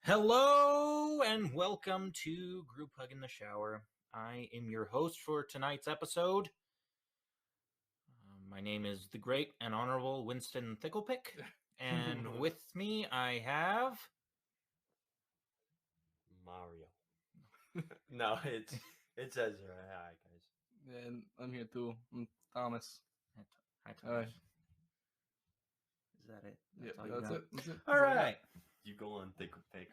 Hello and welcome to Group Hug in the Shower. I am your host for tonight's episode. My name is the great and honorable Winston Thicklepick, and with me I have Mario. No, it's Ezra. Hi guys. And I'm here too. I'm Thomas. Hi Thomas. Is that it? That's it. All right. You go on Thicklepick.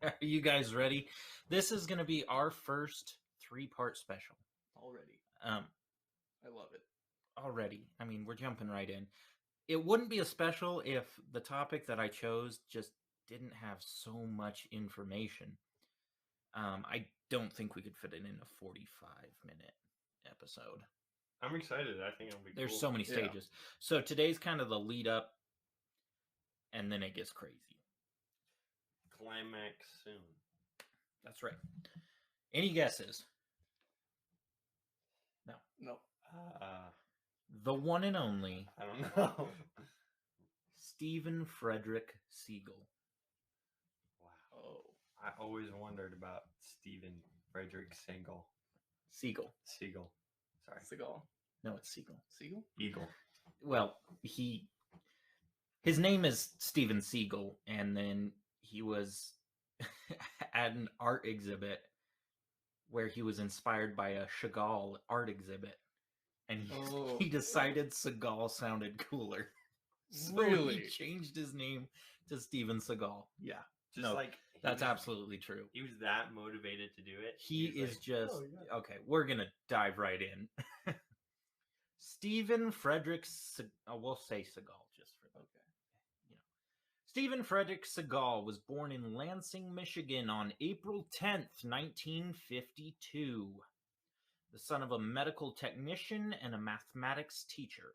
Are you guys ready? This is going to be our first 3-part special. Already. I love it. Already. I mean, we're jumping right in. It wouldn't be a special if the topic that I chose just didn't have so much information. I don't think we could fit it in a 45-minute episode. I'm excited. I think it'll be There's cool. so many stages. Yeah. So today's kind of the lead up, and then it gets crazy. Climax soon. That's right. Any guesses? No. The one and only. I don't know. Steven Frederick Seagal. Wow. Oh. I always wondered about Steven Frederick Seagal. Seagal. Sorry. Seagal. No, it's Seagal. Seagal? Eagle. Well, his name is Steven Seagal, and then he was at an art exhibit where he was inspired by a Chagall art exhibit, and he decided Seagal sounded cooler. So really? He changed his name to Steven Seagal. Yeah. That's absolutely true. He was that motivated to do it. He is like, just okay. We're gonna dive right in. Steven Frederick, we'll say Seagal just for okay. Steven Frederick Seagal was born in Lansing, Michigan on April 10th, 1952. The son of a medical technician and a mathematics teacher.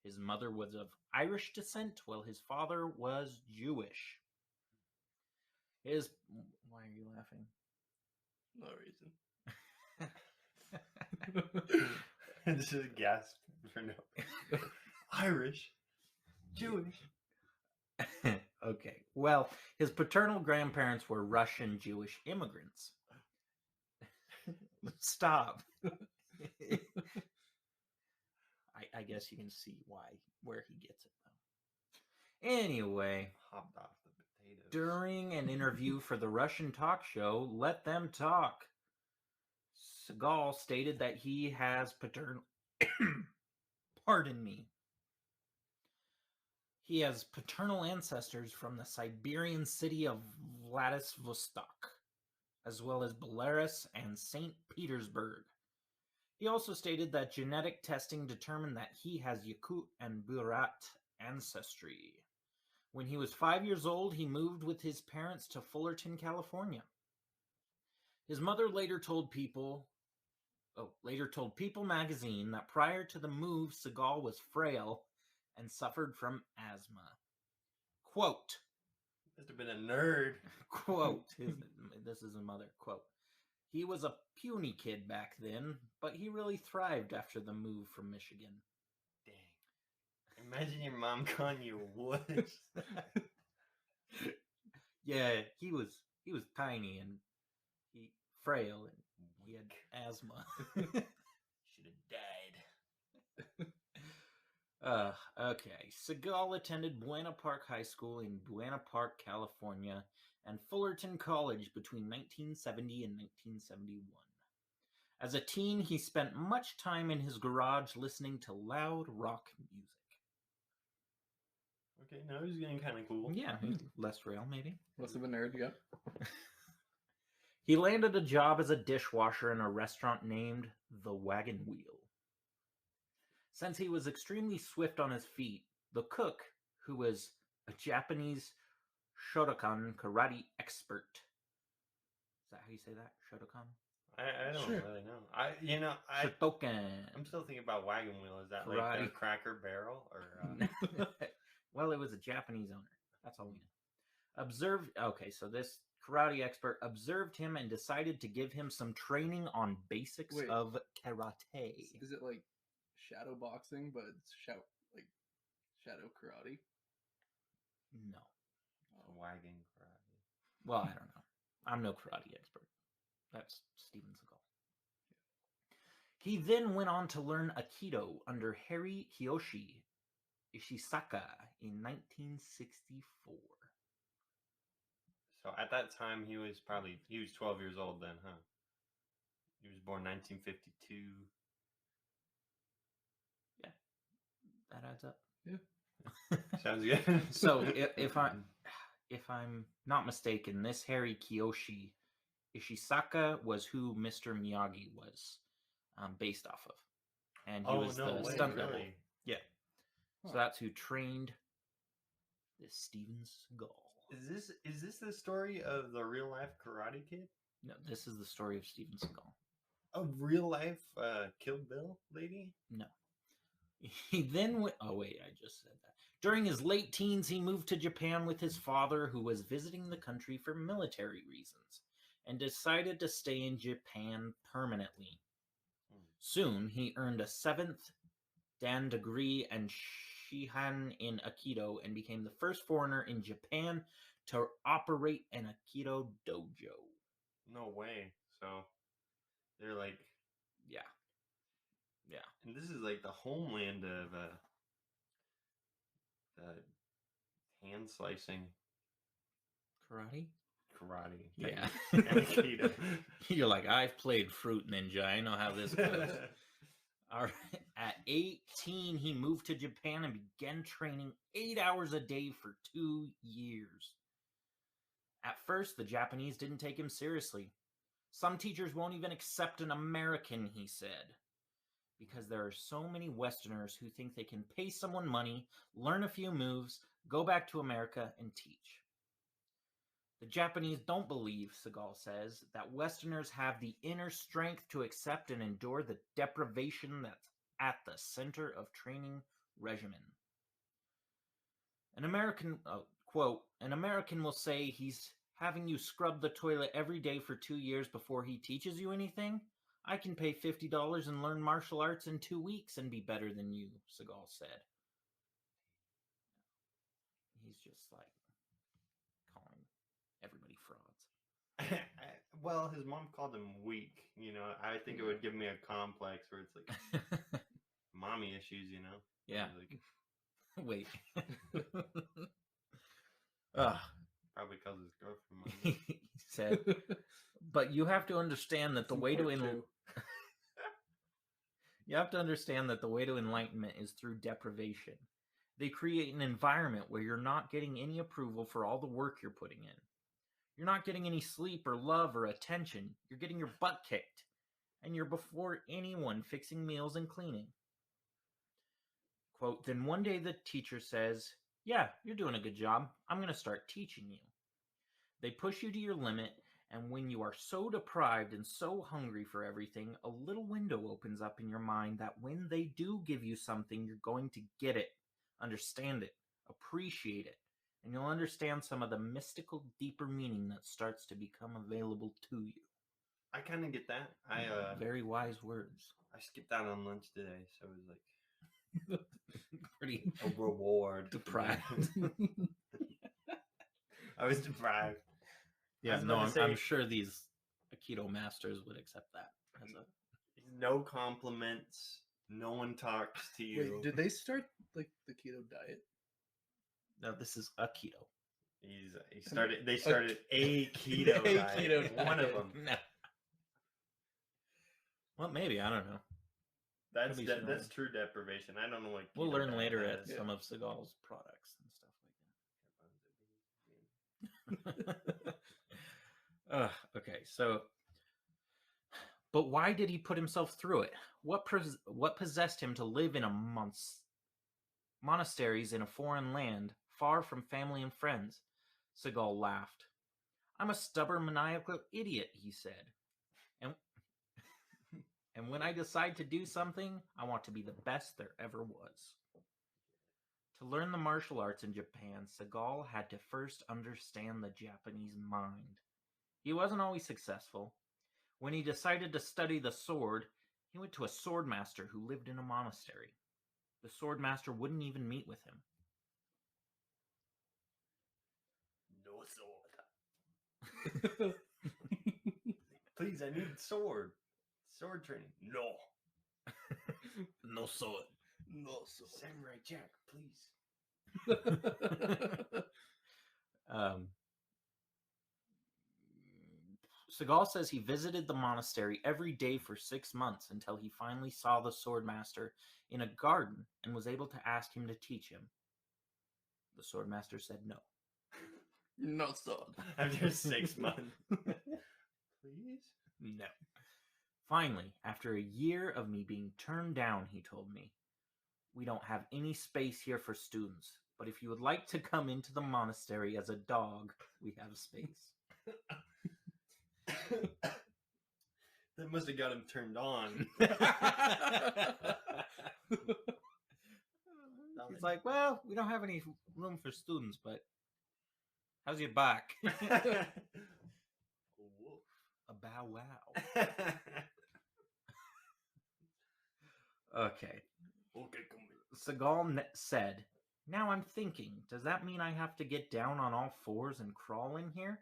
His mother was of Irish descent, while his father was Jewish. Why are you laughing? No reason. This is a gasp for no. Irish. Jewish. Okay. Well, his paternal grandparents were Russian Jewish immigrants. Stop. I guess you can see where he gets it though. Anyway, hopped off the potatoes. During an interview for the Russian talk show Let Them Talk, Seagal stated that he has paternal He has paternal ancestors from the Siberian city of Vladivostok, as well as Belarus and St. Petersburg. He also stated that genetic testing determined that he has Yakut and Burat ancestry. When he was 5 years old, he moved with his parents to Fullerton, California. His mother later told People magazine that prior to the move, Seagal was frail and suffered from asthma. Quote. Must have been a nerd. Quote. This is a mother. Quote. He was a puny kid back then, but he really thrived after the move from Michigan. Dang. Imagine your mom calling you what? Yeah, he was tiny and frail and he had asthma. Should have died. Okay. Seagal attended Buena Park High School in Buena Park, California, and Fullerton College between 1970 and 1971. As a teen, he spent much time in his garage listening to loud rock music. Okay, now he's getting kind of cool. Yeah, less real, maybe. Less of a nerd, yeah. He landed a job as a dishwasher in a restaurant named The Wagon Wheel. Since he was extremely swift on his feet, the cook, who was a Japanese Shotokan karate expert. Is that how you say that? Shotokan? I don't really know. Shotokan. I'm still thinking about Wagon Wheel. Is that karate. Like the Cracker Barrel? Or Well, it was a Japanese owner. That's all we know. So this karate expert observed him and decided to give him some training on basics of karate. Is it like shadow boxing, but it's shadow karate? No. Wagon karate. Well, I don't know. I'm no karate expert. That's Steven Seagal. He then went on to learn Aikido under Harry Kiyoshi Ishisaka in 1964. So at that time, he was 12 years old then, huh? He was born 1952. Yeah, that adds up. Yeah. Sounds good. So if I'm not mistaken, this Harry Kiyoshi Ishisaka was who Mr. Miyagi was based off of, and he was the stunt double. Really? Yeah, Huh. so that's who trained this Steven Seagal. Is this the story of the real life Karate Kid? No, this is the story of Steven Seagal. A real life Kill Bill lady? No. He then went. Oh wait, I just said that. During his late teens, he moved to Japan with his father, who was visiting the country for military reasons, and decided to stay in Japan permanently. Soon, he earned a 7th Dan degree and Shihan in Aikido and became the first foreigner in Japan to operate an Aikido dojo. No way. So they're like, Yeah. Yeah. and this is like the homeland of the hand slicing Karate? karate. Yeah. And Aikido. You're like, I've played Fruit Ninja. I know how this goes. All right. At 18, he moved to Japan and began training 8 hours a day for 2 years. At first, the Japanese didn't take him seriously. Some teachers won't even accept an American, he said, because there are so many Westerners who think they can pay someone money, learn a few moves, go back to America, and teach. The Japanese don't believe, Seagal says, that Westerners have the inner strength to accept and endure the deprivation that's at the center of training regimen. An American, quote, an American will say he's having you scrub the toilet every day for 2 years before he teaches you anything? I can pay $50 and learn martial arts in 2 weeks and be better than you, Seagal said. He's just like calling everybody frauds. Well, his mom called him weak. You know, I think it would give me a complex where it's like mommy issues. You know. Yeah. Like, Wait. probably because his girlfriend. He said, but you have to understand that the way to you have to understand that the way to enlightenment is through deprivation. They create an environment where you're not getting any approval for all the work you're putting in. You're not getting any sleep or love or attention. You're getting your butt kicked. And you're before anyone fixing meals and cleaning. Quote, then one day the teacher says, yeah, you're doing a good job. I'm going to start teaching you. They push you to your limit, and when you are so deprived and so hungry for everything, a little window opens up in your mind that when they do give you something, you're going to get it, understand it, appreciate it, and you'll understand some of the mystical, deeper meaning that starts to become available to you. I kind of get that. Very wise words. I skipped out on lunch today, so it was like Pretty a reward. deprived. I was deprived. Yeah, I was no, about to I'm say- sure these Aikido masters would accept that as a No compliments. No one talks to you. Wait, did they start like the keto diet? no. This is Aikido. They started a keto A diet. keto One of diet. them. No. Well, maybe I don't know. That's Could be some that's other- true deprivation. I don't know what. We'll keto learn diet later at has. some of Seagal's products and stuff like that. Okay, so, but why did he put himself through it? What possessed him to live in monasteries in a foreign land, far from family and friends? Seagal laughed. I'm a stubborn, maniacal idiot, he said. And when I decide to do something, I want to be the best there ever was. To learn the martial arts in Japan, Seagal had to first understand the Japanese mind. He wasn't always successful. When he decided to study the sword, he went to a sword master who lived in a monastery. The sword master wouldn't even meet with him. No sword. Please, I need sword. Sword training. No. No sword. No, so. Samurai Jack, please. Seagal says he visited the monastery every day for 6 months until he finally saw the sword master in a garden and was able to ask him to teach him. The sword master said no. No, so. After 6 months. Please? No. Finally, after a year of me being turned down, he told me, "We don't have any space here for students, but if you would like to come into the monastery as a dog, we have space." That must have got him turned on. He's like, "Well, we don't have any room for students, but how's your back?" Woof. A bow wow. Okay. Okay, come here. Seagal said, "Now I'm thinking, does that mean I have to get down on all fours and crawl in here?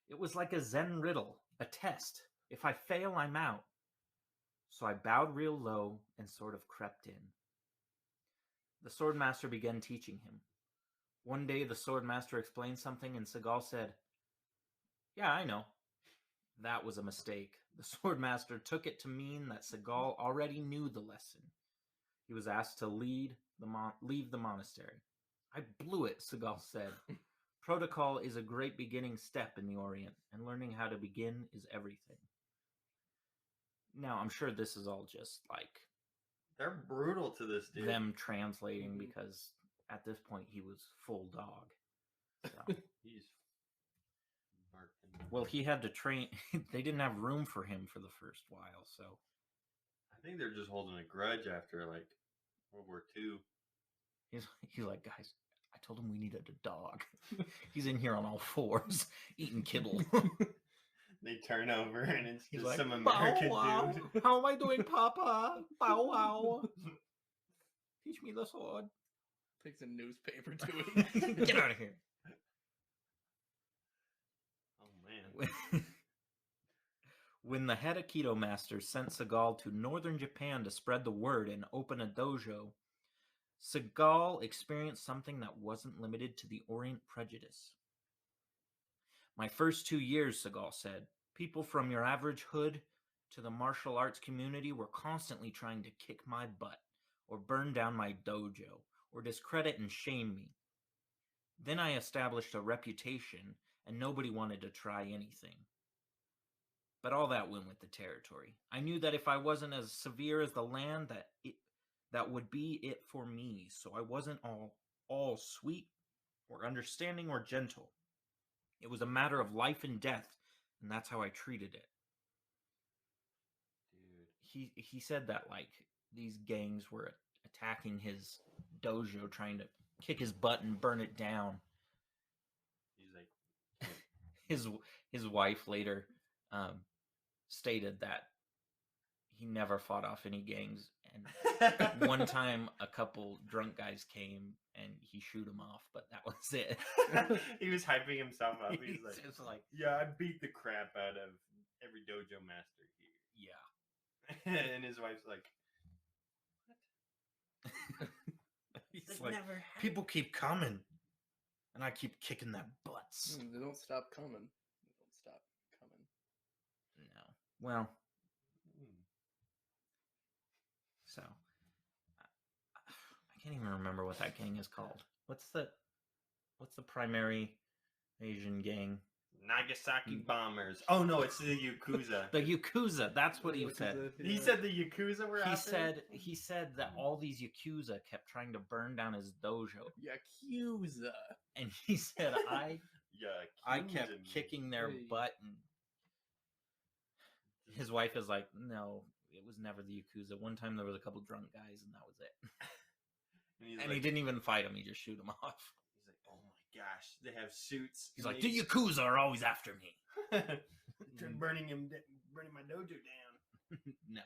It was like a Zen riddle, a test. If I fail, I'm out." So I bowed real low and sort of crept in. The swordmaster began teaching him. One day the swordmaster explained something and Seagal said, "Yeah, I know." That was a mistake. The swordmaster took it to mean that Seagal already knew the lesson. He was asked to leave the monastery. "I blew it," Seagal said. "Protocol is a great beginning step in the Orient, and learning how to begin is everything." Now, I'm sure this is all just like They're brutal to this dude. them translating Mhm. because at this point he was full dog. So. He's barking. Well, he had to train. They didn't have room for him for the first while, so I think they're just holding a grudge after like World War II. he's like, "Guys, I told him we needed a dog. He's in here on all fours eating kibble." They turn over and it's He's just like, some "Bow American wow. dude. How am I doing, Papa? Bow wow. Teach me the sword." Takes a newspaper to him. Get out of here. Oh man. When the head Aikido master sent Seagal to northern Japan to spread the word and open a dojo, Seagal experienced something that wasn't limited to the Orient prejudice. "My first 2 years," Seagal said, "people from your average hood to the martial arts community were constantly trying to kick my butt, or burn down my dojo, or discredit and shame me. Then I established a reputation, and nobody wanted to try anything. But all that went with the territory. I knew that if I wasn't as severe as the land, that would be it for me. So I wasn't all sweet or understanding or gentle. It was a matter of life and death, and that's how I treated it." Dude. He said that like these gangs were attacking his dojo, trying to kick his butt and burn it down. He's like His wife later stated that he never fought off any gangs, and one time a couple drunk guys came and he shoot them off, but that was it. he was hyping himself up. He's like, just like, "Yeah, I beat the crap out of every dojo master yeah. here." And his wife's like, He's "That like, never "People keep coming, and I keep kicking their butts." They don't stop coming. They don't stop coming. No. Well, happened." so I can't even remember what that gang is called. What's the primary Asian gang? Nagasaki bombers. Oh no, it's the Yakuza. The Yakuza. That's what he said. He said the Yakuza were out there? He said that all these Yakuza kept trying to burn down his dojo, Yakuza. and he said I kept Yakuza. kicking their Hey. butt, and his wife is like, "No, it was never the Yakuza. One time there was a couple drunk guys, and that was it." And He didn't even fight him; he just shoot him off. He's like, "Oh my gosh, they have suits." He's like, "The Yakuza are always after me." They're burning my dojo down. No,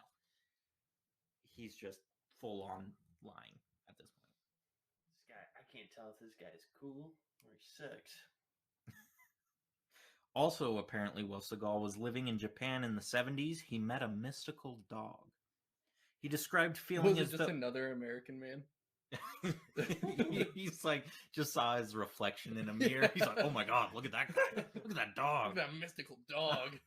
he's just full on lying at this point. This guy, I can't tell if this guy is cool or he sucks. Also, apparently, while Seagal was living in Japan in the 70s, he met a mystical dog. He described feeling Was it as just though another American man? he's like just saw his reflection in a mirror. He's like, "Oh my god, look at that guy! Look at that Look dog!" at that mystical dog.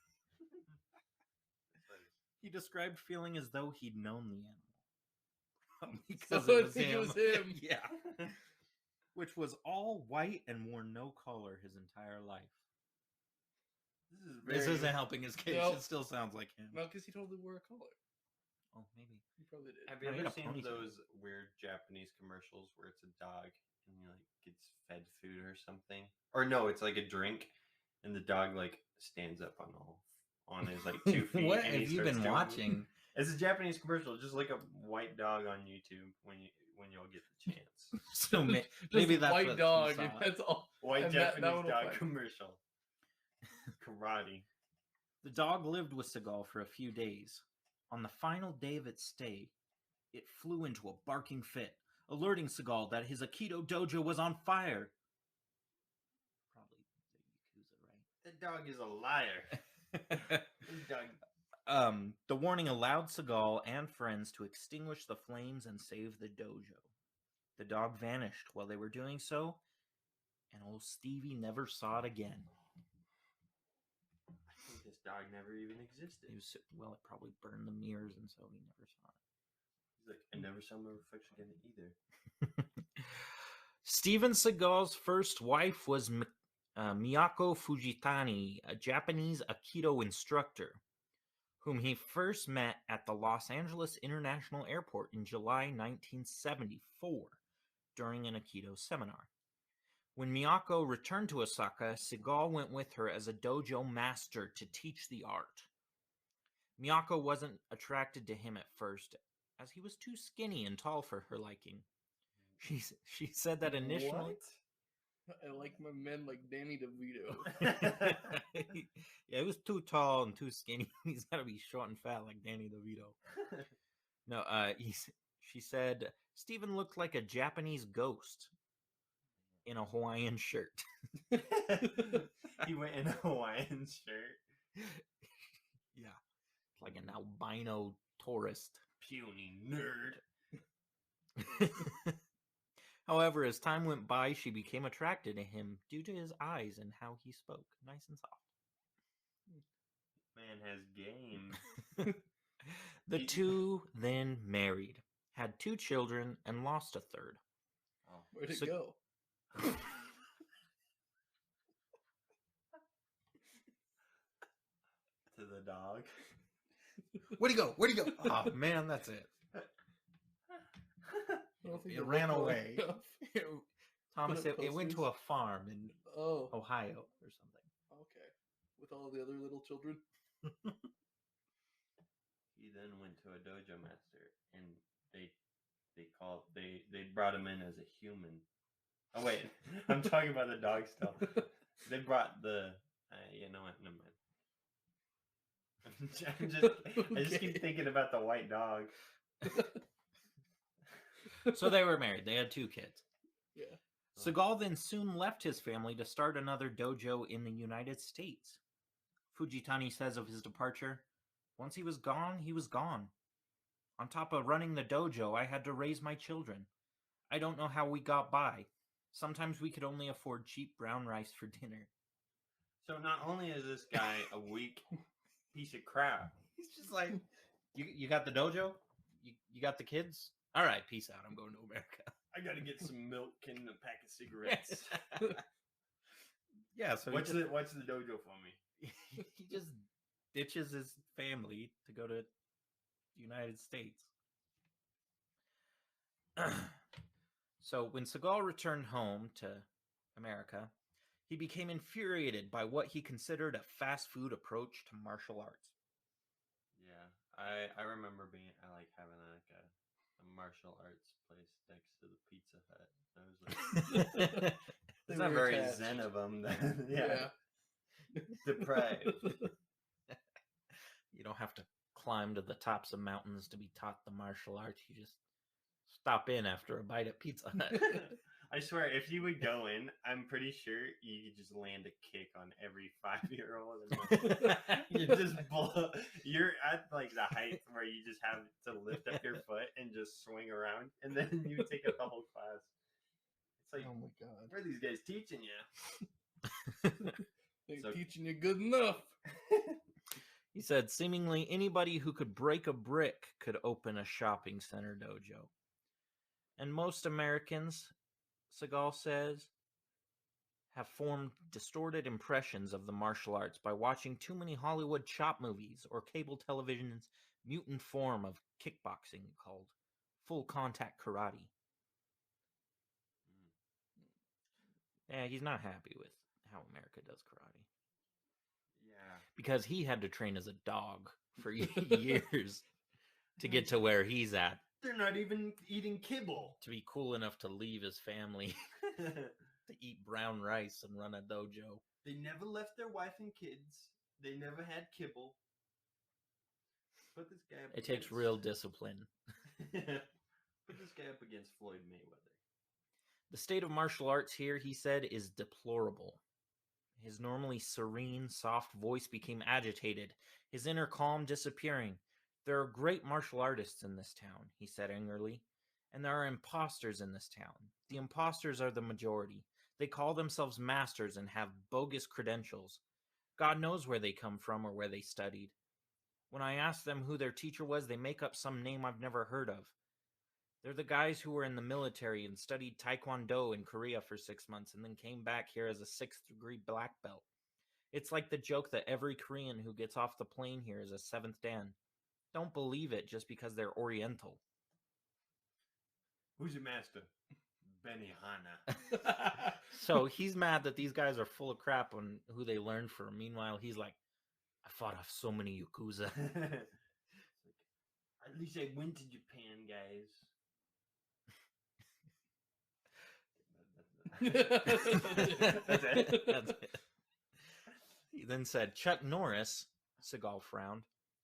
He described feeling as though he'd known the animal So because it I was think him. it was him. Yeah, which was all white and wore no color his entire life. This isn't helping his case. Nope. It still sounds like him. No, because he totally wore a collar. Oh, maybe. He probably did. Have you No, he ever had a seen ponytail. those weird Japanese commercials where it's a dog and he like gets fed food or something? Or no, it's like a drink, and the dog like stands up on his like 2 feet. What and he have you starts been doing- watching? It's a Japanese commercial. Just like a white dog on YouTube when you'll get the chance. So Just maybe that's white what dog. he saw. And that's all. White And that Japanese one will dog find- commercial. Karate. The dog lived with Seagal for a few days. On the final day of its stay, it flew into a barking fit, alerting Seagal that his Aikido dojo was on fire. Probably the Yakuza, That dog is a liar. right? This dog. The warning allowed Seagal and friends to extinguish the flames and save the dojo. The dog vanished while they were doing so, and old Stevie never saw it again. I think this dog never even existed. It was, well, it probably burned the mirrors, and so he never saw it. He's like, I never saw my reflection again either. Steven Seagal's first wife was Miyako Fujitani, a Japanese Aikido instructor, whom he first met at the Los Angeles International Airport in July 1974 during an Aikido seminar. When Miyako returned to Osaka, Seagal went with her as a dojo master to teach the art. Miyako wasn't attracted to him at first, as he was too skinny and tall for her liking. She said that initially... What? I like my men like Danny DeVito. Yeah, he was too tall and too skinny. He's got to be short and fat like Danny DeVito. No, she said Steven looked like a Japanese ghost in a Hawaiian shirt. He went in a Hawaiian shirt. Yeah, like an albino tourist. Puny nerd. However, as time went by, she became attracted to him due to his eyes and how he spoke. Nice and soft. Man has game. The two then married, had 2 children, and lost a third. Oh. Where'd it So- go? To the dog. Where'd he go? Where'd he go? Oh, man, that's it. I don't think It it ran looked away. enough. Thomas, Put up it went to posters? a farm in Oh, Ohio or something. okay. With all the other little children. He then went to a dojo master, and they brought him in as a human. Oh wait, I'm talking about the dog still. They brought the you know what? Never mind. I just keep Okay. thinking about the white dog. So they were married. They had 2 kids. Yeah. Seagal then soon left his family to start another dojo in the United States. Fujitani says of his departure, once he was gone, he was gone. On top of running the dojo, I had to raise my children. I don't know how we got by. Sometimes we could only afford cheap brown rice for dinner. So not only is this guy a weak piece of crap, He's just like, you got the dojo? You got the kids? All right, peace out. I'm going to America. I got to get some milk and a pack of cigarettes. Yeah, so what's the dojo for me? he just ditches his family to go to the United States. So when Seagal returned home to America, he became infuriated by what he considered a fast food approach to martial arts. Yeah, I remember I like having like a martial arts place next to the Pizza Hut. I was like, They it's not were very attached. zen of them. Yeah, deprived. You don't have to climb to the tops of mountains to be taught the martial arts. You just stop in after a bite at Pizza Hut. I swear, if you would go in, I'm pretty sure you could just land a kick on every 5-year-old. You just blow. You're at like the height where you just have to lift up your foot and just swing around, and then you take a couple class. It's like, Oh my god. where are these guys teaching you? They're So- teaching you good enough. He said seemingly anybody who could break a brick could open a shopping center dojo. And most Americans, Seagal says, have formed distorted impressions of the martial arts by watching too many Hollywood chop movies or cable television's mutant form of kickboxing called full contact karate. Yeah, he's not happy with how America does karate. Yeah. Because he had to train as a dog for years to get to where he's at, They're not even eating kibble. to be cool enough to leave his family to eat brown rice and run a dojo. They never left their wife and kids. They never had kibble. Put this guy up It takes real discipline. Put this guy up against Floyd Mayweather. The state of martial arts here, he said, is deplorable. His normally serene, soft voice became agitated, his inner calm disappearing. There are great martial artists in this town, he said angrily, and there are imposters in this town. The imposters are the majority. They call themselves masters and have bogus credentials. God knows where they come from or where they studied. When I ask them who their teacher was, they make up some name I've never heard of. They're the guys who were in the military and studied Taekwondo in Korea for 6 months and then came back here as a 6th-degree black belt. It's like the joke that every Korean who gets off the plane here is a 7th Dan. Don't believe it just because they're Oriental. Who's your master? Benihana. So he's mad that these guys are full of crap on who they learned from. Meanwhile, he's like, I fought off so many Yakuza. At least I went to Japan, guys. That's it. That's it. He then said, Chuck Norris, Seagal frowned.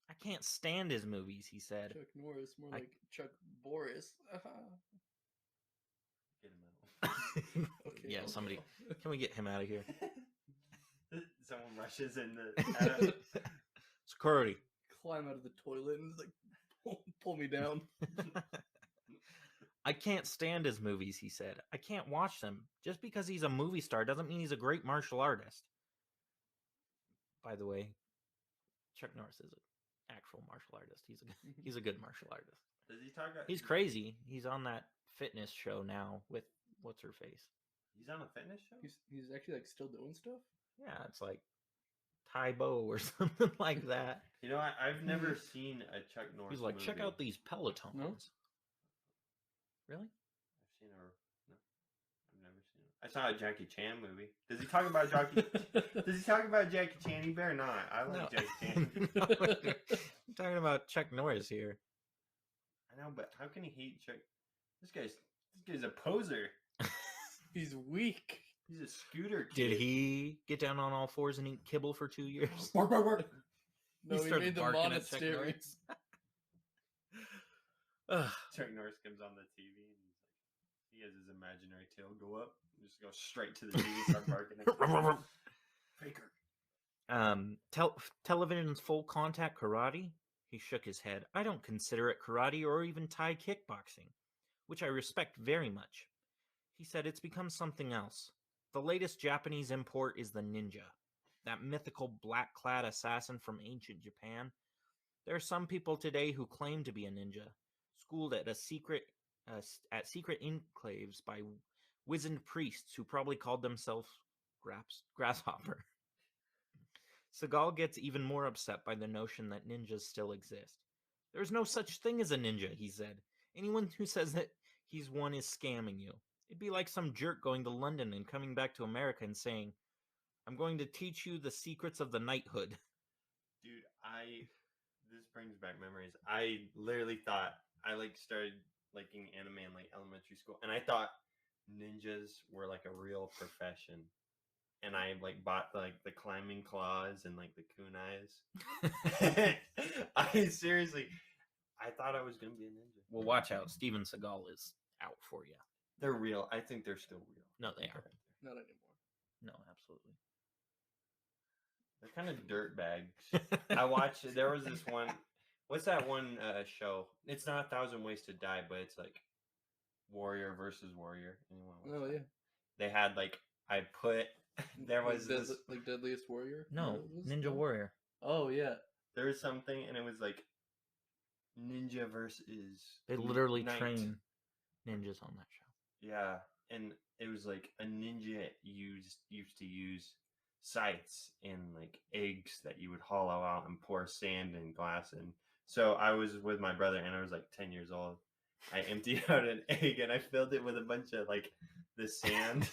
I can't stand his movies, he said. Chuck Norris, more I- like Chuck Boris. Get him out. Okay, Yeah, I'll somebody. go. Can we get him out of here? Someone rushes in the. Security. Climb out of the toilet and like pull me down. I can't stand his movies, he said. I can't watch them. Just because he's a movie star doesn't mean he's a great martial artist. By the way, Chuck Norris is an actual martial artist. He's a good martial artist. Does he talk? He's crazy. He's on that fitness show now with what's her face. He's on a fitness show. He's actually like still doing stuff. Yeah, it's like Taibo or something like that. You know, I've never seen a Chuck Norris. He's like, check movie. out these Pelotons. No? Really? I've seen no, I've never seen it. I saw a Jackie Chan movie. Does he talk about Jackie? Does he talk about Jackie Chan? He better not. I like Jackie Chan. No, I'm talking about Chuck Norris here. I know, but how can he hate Chuck? This guy's a poser. He's weak. He's a scooter kid. Did he get down on all fours and eat kibble for 2 years? Bark, bark, bark. No, he started made the barking at Chuck monastery. Norris. Ugh. Chuck Norris comes on the TV and he has his imaginary tail go up and just go straight to the TV and start barking. Faker. Television's full contact karate? He shook his head. I don't consider it karate or even Thai kickboxing, which I respect very much. He said it's become something else. The latest Japanese import is the ninja, that mythical black-clad assassin from ancient Japan. There are some people today who claim to be a ninja, schooled at secret enclaves by wizened priests who probably called themselves Grasshopper. Seagal gets even more upset by the notion that ninjas still exist. There's no such thing as a ninja, he said. Anyone who says that he's one is scamming you. It'd be like some jerk going to London and coming back to America and saying, I'm going to teach you the secrets of the knighthood. Dude, this brings back memories. I literally thought I started liking anime in elementary school, and I thought ninjas were like a real profession. And I bought the climbing claws and the kunais. I thought I was gonna be a ninja. Well, watch out. Steven Seagal is out for you. They're real. I think they're still real. No, they are. Not anymore. No, absolutely. They're kind of dirt bags. I watched. There was this one. What's that one show? It's not 1,000 Ways to Die, but it's like warrior versus warrior. Anyone watch Oh that? yeah. They had like I put. There was this. like Deadliest Warrior. No, What was Ninja that? Warrior. Oh yeah. There was something, and it was like ninja versus. They literally knight. train ninjas on that show. Yeah, and it was like a ninja used to use scythes and like eggs that you would hollow out and pour sand and glass in. So I was with my brother, and I was like 10 years old. I emptied out an egg and I filled it with a bunch of like the sand,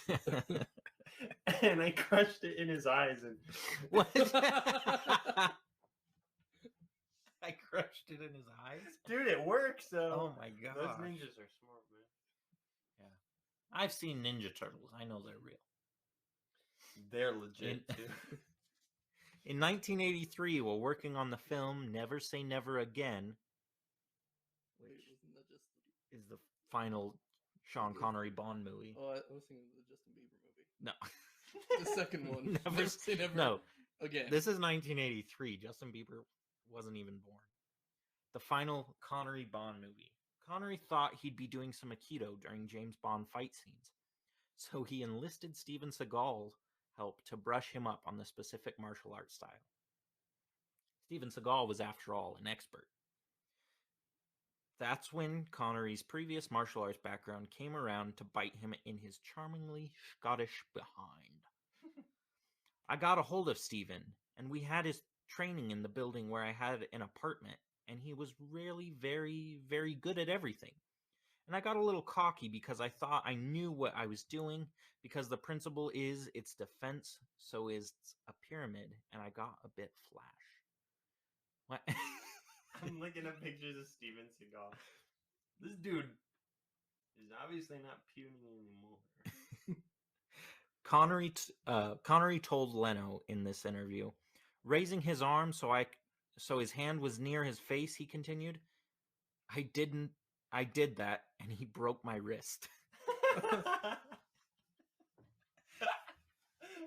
and I crushed it in his eyes. And What? I crushed it in his eyes. dude, it works. So Oh my god! those ninjas are smart, man. I've seen Ninja Turtles. I know they're real. They're legit In- too. In 1983, while working on the film Never Say Never Again, Wait, which wasn't that just? is the final Sean Connery Bond movie. Oh, I was thinking of the Justin Bieber movie. No. The second one. Never Say never. No, Again. this is 1983. Justin Bieber wasn't even born. The final Connery Bond movie. Connery thought he'd be doing some Aikido during James Bond fight scenes, so he enlisted Steven Seagal help to brush him up on the specific martial arts style. Steven Seagal was, after all, an expert. That's when Connery's previous martial arts background came around to bite him in his charmingly Scottish behind. I got a hold of Steven, and we had his training in the building where I had an apartment, and he was really very, very good at everything. And I got a little cocky because I thought I knew what I was doing, because the principle is its defense, so is a pyramid, and I got a bit flash. What? I'm looking at pictures of Steven Seagal. This dude is obviously not puny anymore. Connery told Leno in this interview, raising his arm so his hand was near his face, he continued, I did that, and he broke my wrist.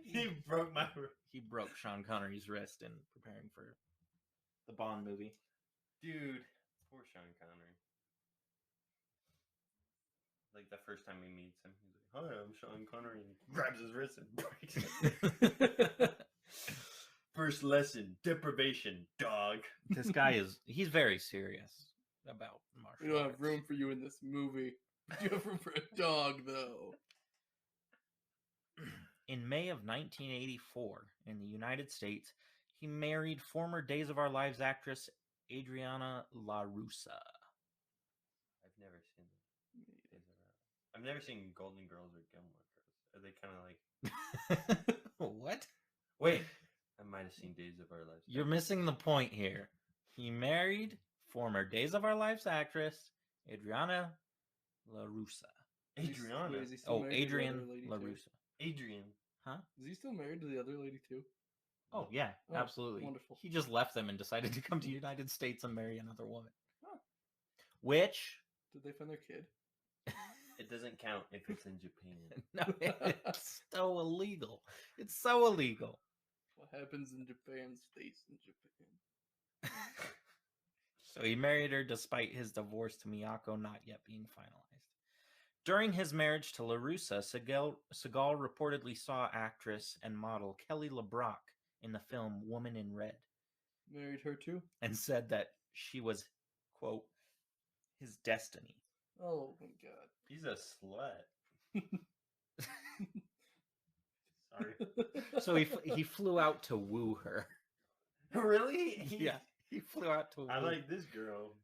He broke my. He broke Sean Connery's wrist in preparing for the Bond movie. Dude, poor Sean Connery. Like the first time he meets him, he's like, "Hi, I'm Sean Connery," and he grabs his wrist and breaks it. First lesson: deprivation, dog. This guy he's very serious about martial We don't arts. have room for you in this movie. You have room for a dog, though. In May of 1984, in the United States, he married former Days of Our Lives actress Adriana La Russa. I've never seen Days of Our Lives. I've never seen Golden Girls or Gilmore Girls. Are they kind of like? What? Wait, I might have seen Days of Our Lives. You're missing the point here. He married former Days of Our Lives actress Adriana La Russa. Adriana. Wait, is he still Oh, married to the Adrian other lady La too? Russa. Adrian. Huh? Is he still married to the other lady too? Oh, yeah, Oh, absolutely. wonderful. He just left them and decided to come to the United States and marry another woman. Huh. Which, Did they find their kid? It doesn't count if it's in Japan. no, it's so illegal. It's so illegal. What happens in Japan stays in Japan. So he married her despite his divorce to Miyako not yet being finalized. During his marriage to LaRussa, Seagal reportedly saw actress and model Kelly LeBrock in the film Woman in Red Married her too? and said that she was, quote, his destiny. Oh my god. He's a slut. Sorry. So he flew out to woo her. Really? Yeah, he flew out to woo. I like this girl.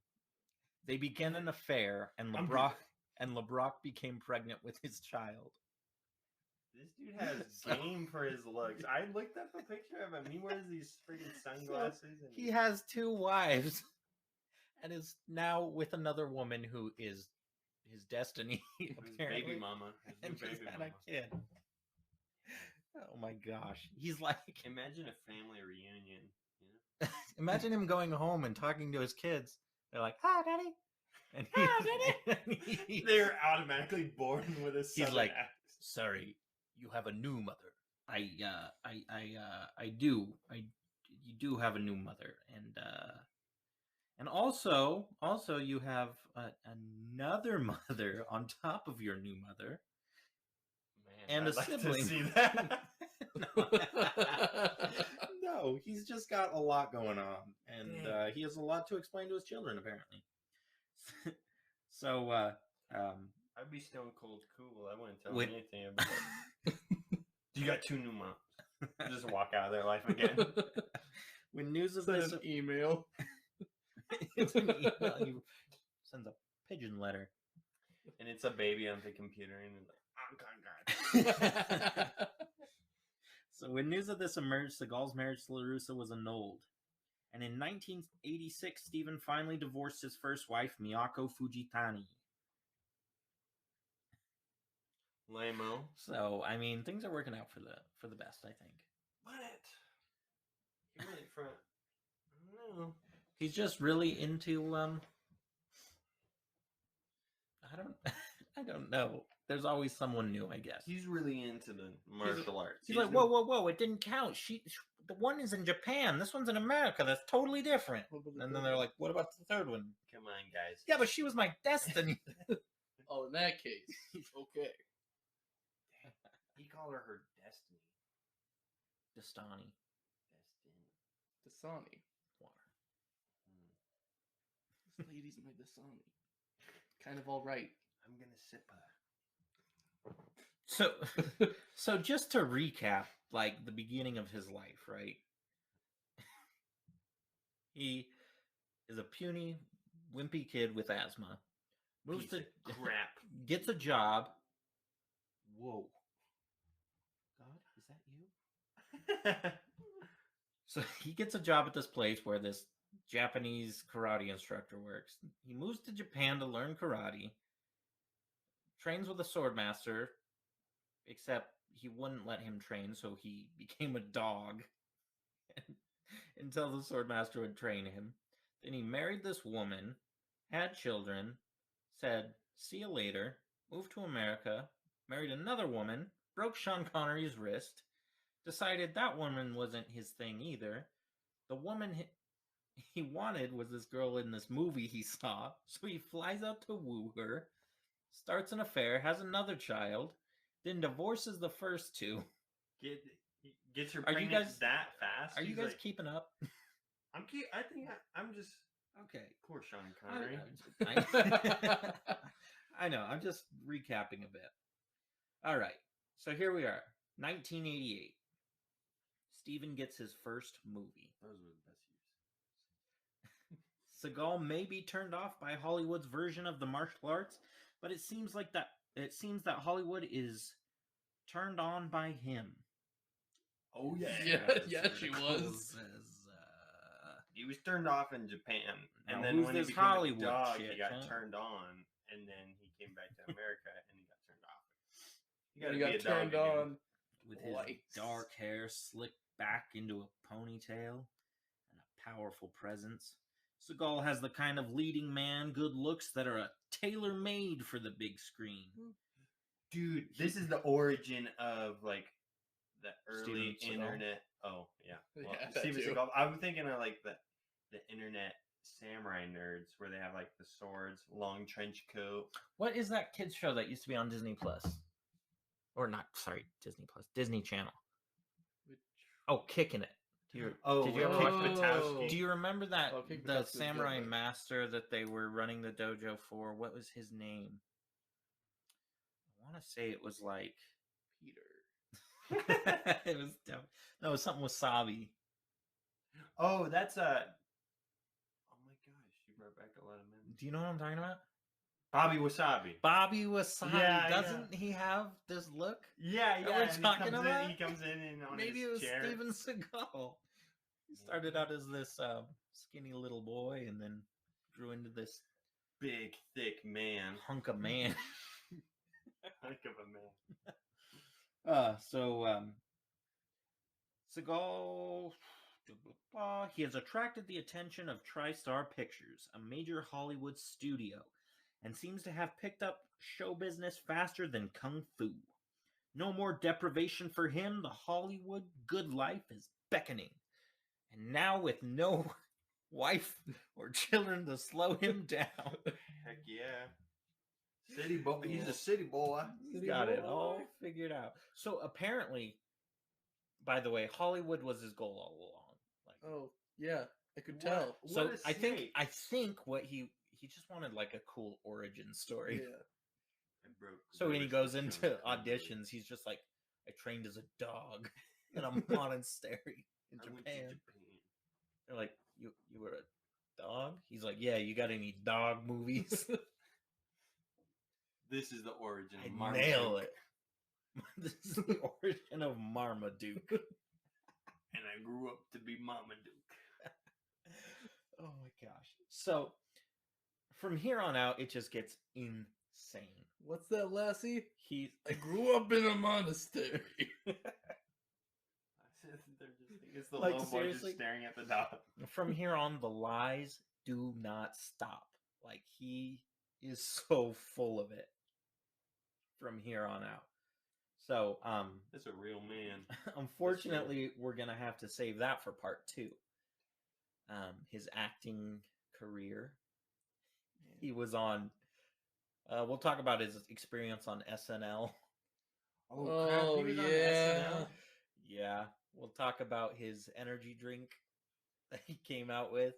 They began an affair, and I'm LeBrock became pregnant with his child. This dude has game for his looks. I looked up a picture of him. He wears these freaking sunglasses. And He has 2 wives and is now with another woman who is his destiny, his apparently. baby mama. His And new just baby had mama. a kid. Oh my gosh. He's like, Imagine a family reunion. You know? imagine him going home and talking to his kids. They're like, hi, daddy. And They're automatically born with a southern like, accent. sorry, you have a new mother. You do have a new mother, and also you have another mother on top of your new mother, Man, and I'd a like to sibling. see that. No, he's just got a lot going on, and he has a lot to explain to his children, apparently. So, I'd be stone cold cool. I wouldn't tell With- him anything about it. You got 2 new moms. Just walk out of their life again. when news of Send this, an email. it's an email, he sends a pigeon letter. And it's a baby on the computer, and it's like, oh, God. So when news of this emerged, Seagal's marriage to LaRussa was annulled. And in 1986, Steven finally divorced his first wife, Miyako Fujitani. Lame-o. So, I mean, things are working out for the best, I think. What? He went from... I don't know. He's just really into I don't know. There's always someone new, I guess. He's really into the martial arts. He's like, whoa, it didn't count. The one is in Japan. This one's in America. That's totally different. And then they're like, what about the third one? Come on, guys. Yeah, but she was my destiny. Oh, in that case, okay. He called her destiny. Dastani. Dasani. Water. This lady's my Dasani. Kind of all right. I'm gonna sip her. So just to recap, like the beginning of his life, right? He is a puny, wimpy kid with asthma. Moves Piece to of crap. gets a job. Whoa. God, is that you? So he gets a job at this place where this Japanese karate instructor works. He moves to Japan to learn karate. Trains with a sword master, except he wouldn't let him train, so he became a dog until the sword master would train him. Then he married this woman, had children, said, see you later, moved to America, married another woman, broke Sean Connery's wrist, decided that woman wasn't his thing either. The woman he wanted was this girl in this movie he saw, so he flies out to woo her, starts an affair, has another child, then divorces the first two. Gets her Are you pregnant guys- that fast? Are you He's guys like, keeping up? I think I'm just... Okay. Poor Sean Connery. I know. I'm just recapping a bit. All right. So here we are. 1988. Steven gets his first movie. Those were the best years. Seagal may be turned off by Hollywood's version of the martial arts, but it seems that Hollywood is turned on by him. Oh, yeah. Yeah, she was. He was turned off in Japan. And Now, then who's when this he became Hollywood a dog, shit, he got huh? turned on. And then he came back to America and he got turned off. You When he gotta got be a dog turned again. on. With his Twice. dark hair slicked back into a ponytail and a powerful presence. Seagal has the kind of leading man good looks that are tailor-made for the big screen. Dude, this is the origin of like the early Steven Seagal? internet. Oh, yeah. Well, Yeah, that Steven too. Seagal. I'm thinking of like the internet samurai nerds where they have like the swords, long trench coat. What is that kids show that used to be on Disney Plus? Or not, sorry, Disney Plus, Disney Channel. Which- Oh, Kicking It. Did you with ever Kick watch Buttowski. Do you remember that Oh, Kick the Buttowski's good, samurai but- master that they were running the dojo for? What was his name? I want to say it was like Peter. it was no, it was something wasabi. Oh, that's oh my gosh, you brought back a lot of memories. Do you know what I'm talking about? Bobby Wasabi. Bobby Wasabi. Yeah, Doesn't he have this look? Yeah, That yeah. we're and talking about? He comes in and on Maybe his it was chair. Steven Seagal. He started out as this skinny little boy and then grew into this Big, thick man. hunk of man. Hunk of a man. Seagal, he has attracted the attention of TriStar Pictures, a major Hollywood studio, and seems to have picked up show business faster than Kung Fu. No more deprivation for him. The Hollywood good life is beckoning. And now with no wife or children to slow him down. Heck yeah. City boy. He's a city boy. He's got it all figured out. So apparently, by the way, Hollywood was his goal all along. Like, Oh yeah, I could What? tell. so What a I think snake. what he just wanted like a cool origin story. Yeah. I broke So when he rivers goes and into shone clear. auditions, he's just like, I trained as a dog in a monastery in I went to Japan. Japan. They're like, you were a dog? He's like, yeah, you got any dog movies? This is the origin of I Marmaduke. nail it. This is the origin of Marmaduke. And I grew up to be Marmaduke. Oh my gosh. So from here on out, it just gets insane. What's that, Lassie? He's I grew up in a monastery. It's the Like, little boy seriously? just staring at the dog. from here on, the lies do not stop. Like, he is so full of it from here on out. So, That's a real man. unfortunately, we're gonna have to save that for part 2. His acting career. He was on. We'll talk about his experience on SNL. Oh, he was on yeah. SNL? Yeah, we'll talk about his energy drink that he came out with.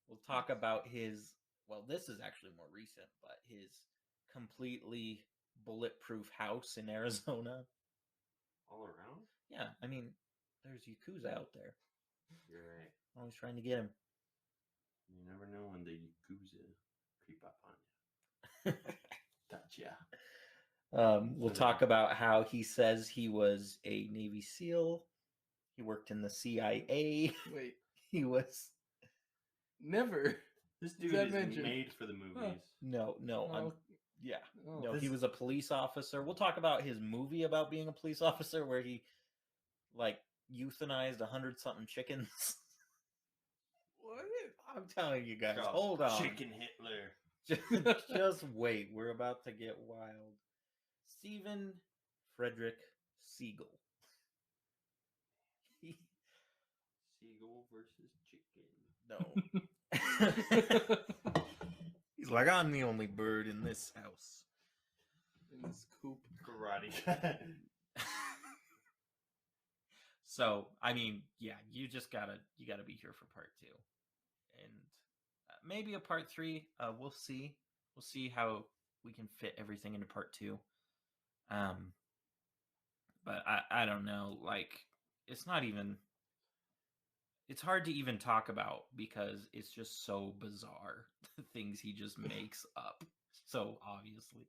We'll talk about his. Well, this is actually more recent, but his completely bulletproof house in Arizona. All around? Yeah, I mean, there's Yakuza out there. You're right. Always trying to get him. You never know when the Yakuza creep up on you. Gotcha. We'll talk about how he says he was a Navy SEAL. He worked in the CIA. Wait, He was never. This dude that is mentioned? made for the movies. no. Oh, Yeah, oh. no. He This- was a police officer. We'll talk about his movie about being a police officer, where he like euthanized 100-something chickens. What? I'm telling you guys, Called hold on. Chicken Hitler. Just wait. We're about to get wild. Steven Frederick Seagal. Seagull versus chicken. No. He's like, I'm the only bird in this house. In this coop. Karate. So, I mean, yeah, you gotta be here for part 2, and maybe a part 3. We'll see. We'll see how we can fit everything into part 2. But I don't know. Like, it's not even. It's hard to even talk about because it's just so bizarre. The things he just makes up so obviously,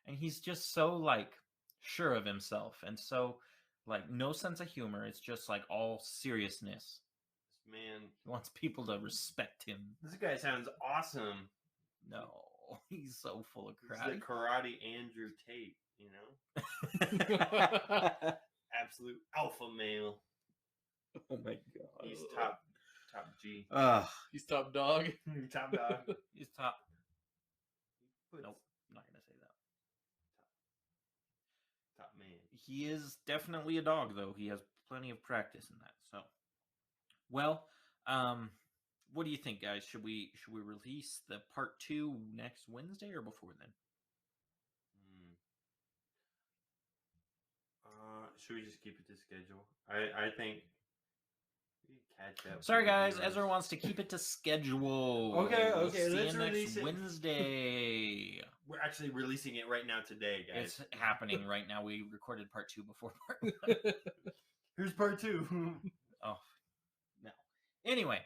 and he's just so like sure of himself and so. Like, no sense of humor. It's just, like, all seriousness. Man, He wants people to respect him. this guy sounds awesome. No, he's so full of He's crap. the karate Andrew Tate, you know? Absolute alpha male. Oh, my God. He's top G. He's top dog. Top dog. He's top. Puts Nope, I'm not going to say that. Top man. He is definitely a dog, though. He has plenty of practice in that. So, well, what do you think, guys? Should we release the part 2 next Wednesday or before then? Should we just keep it to schedule? I think we can catch up. Sorry, with the guys. viewers. Ezra wants to keep it to schedule. Okay, We'll okay, see let's you release next it. Wednesday. We're actually releasing it right now today, guys. It's happening right now. We recorded part 2 before part 1. Here's part 2. Oh, no. Anyway,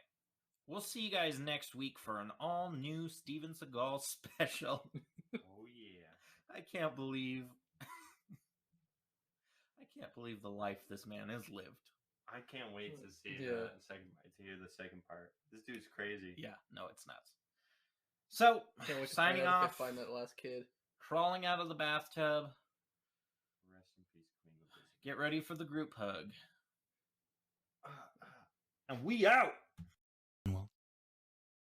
we'll see you guys next week for an all-new Steven Seagal special. Oh yeah. I can't believe the life this man has lived. I can't wait to see Yeah. to hear the second part. This dude's crazy. Yeah, no, it's nuts. So, Can't wait to signing find out if off, they find that last kid. crawling out of the bathtub. Rest in peace, Queen Elizabeth. Get ready for the group hug. And we out!